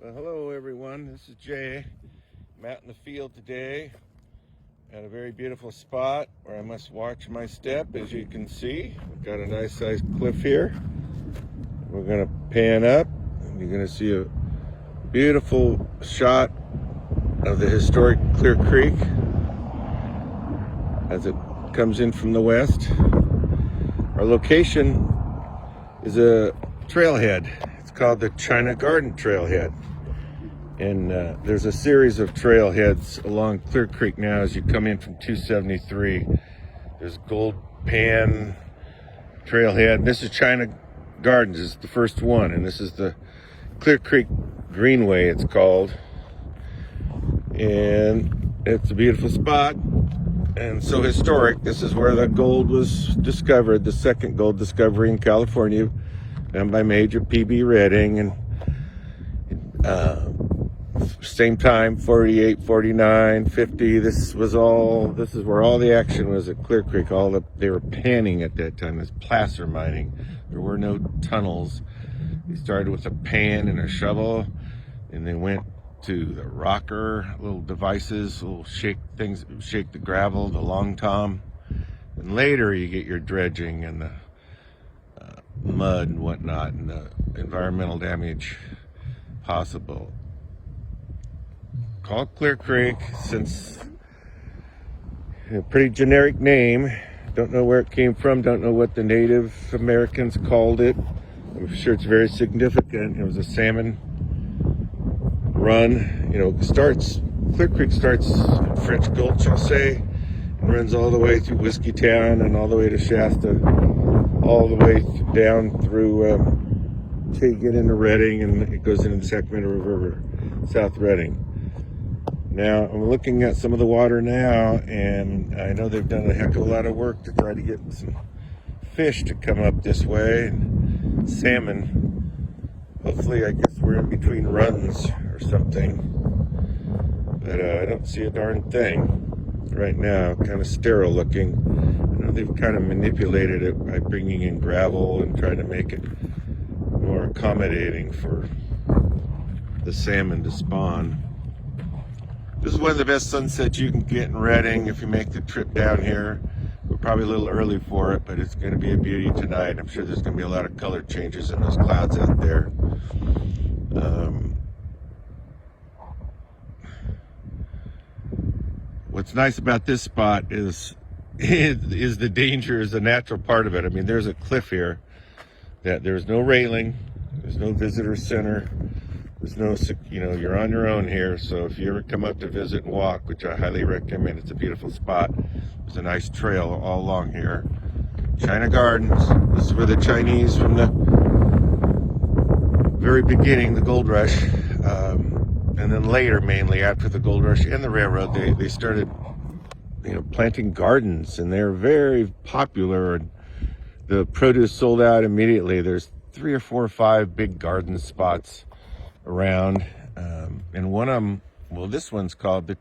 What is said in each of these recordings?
Well, hello everyone, this is Jay. I'm out in the field today at a very beautiful spot where I must watch my step. As you can see, we've got a nice sized cliff here. We're going to pan up and you're going to see a beautiful shot of the historic Clear Creek as it comes in from the west. Our location is a trailhead. It's called the China Garden Trailhead. And there's a series of trailheads along Clear Creek now as you come in from 273. There's Gold Pan Trailhead. This is China Gardens, is the first one. And this is the Clear Creek Greenway, it's called. And it's a beautiful spot and so historic. This is where the gold was discovered, the second gold discovery in California, done by Major P.B. Redding. And same time, 48, 49, 50. This is where all the action was at Clear Creek. They were panning at that time. This placer mining. There were no tunnels. They started with a pan and a shovel, and they went to the rocker, little devices, little shake the gravel, the long tom. And later you get your dredging and the mud and whatnot, and the environmental damage possible. Called Clear Creek, since a pretty generic name. Don't know where it came from, don't know what the Native Americans called it. I'm sure it's very significant. It was a salmon run. Clear Creek starts in French Gulch, I'll say, and runs all the way through Whiskey Town and all the way to Shasta, all the way down through till you get into Redding, and it goes into the Sacramento River, South Redding. Now, I'm looking at some of the water now, and I know they've done a heck of a lot of work to try to get some fish to come up this way, and salmon. Hopefully, I guess we're in between runs or something. But I don't see a darn thing right now, kind of sterile looking. I know they've kind of manipulated it by bringing in gravel and trying to make it more accommodating for the salmon to spawn. This is one of the best sunsets you can get in Redding if you make the trip down here. We're probably a little early for it, but it's going to be a beauty tonight. I'm sure there's going to be a lot of color changes in those clouds out there. What's nice about this spot is the danger is the natural part of it. I mean, there's a cliff here that there's no railing, there's no visitor center. There's no, you're on your own here. So if you ever come up to visit and walk, which I highly recommend, it's a beautiful spot. There's a nice trail all along here. China Gardens. This is where the Chinese, from the very beginning, the gold rush, and then later, mainly after the gold rush and the railroad, they started, planting gardens, and they're very popular. And the produce sold out immediately. There's 3 or 4 or 5 big garden spots around, and one of them, this one's called the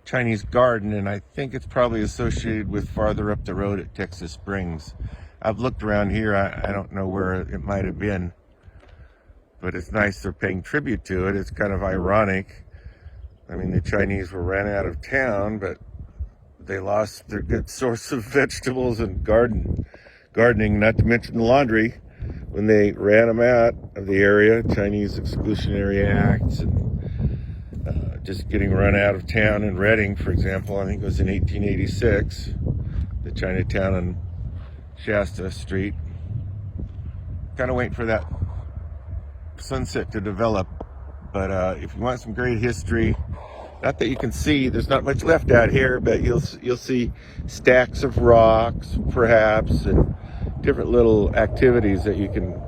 Chinese Garden, and I think it's probably associated with farther up the road at Texas Springs. I've looked around here, I don't know where it might have been, but it's nice they're paying tribute to it. It's kind of ironic. I mean, the Chinese were ran out of town, but they lost their good source of vegetables and gardening, not to mention the laundry, when they ran them out of the area. Chinese exclusionary acts, and just getting run out of town in Redding, for example. I think it was in 1886, the Chinatown on Shasta Street. Kind of waiting for that sunset to develop. But if you want some great history, not that you can see, there's not much left out here, but you'll see stacks of rocks, perhaps, and different little activities that you can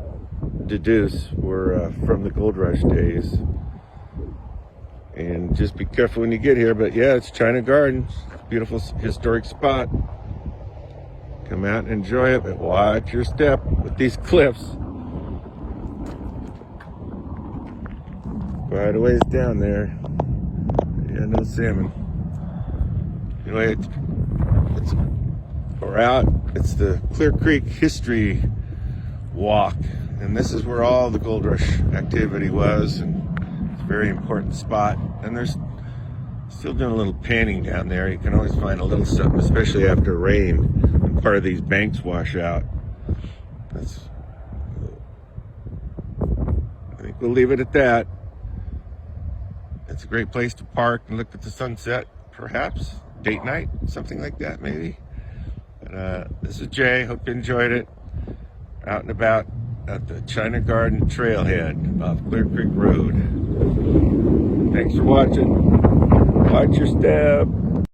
deduce were from the gold rush days. And just be careful when you get here. But yeah, it's China Gardens, beautiful historic spot. Come out and enjoy it, but watch your step with these cliffs. Quite a ways down there. Yeah, no salmon. Anyway, we're out. It's the Clear Creek History Walk, and this is where all the gold rush activity was. And very important spot. And there's still doing a little panning down there. You can always find a little something, especially after rain, when part of these banks wash out. I think we'll leave it at that. It's a great place to park and look at the sunset, perhaps. Date night, something like that, maybe. But, this is Jay. Hope you enjoyed it. Out and about at the China Garden trailhead off Clear Creek Road. Thanks for watching. Watch your step.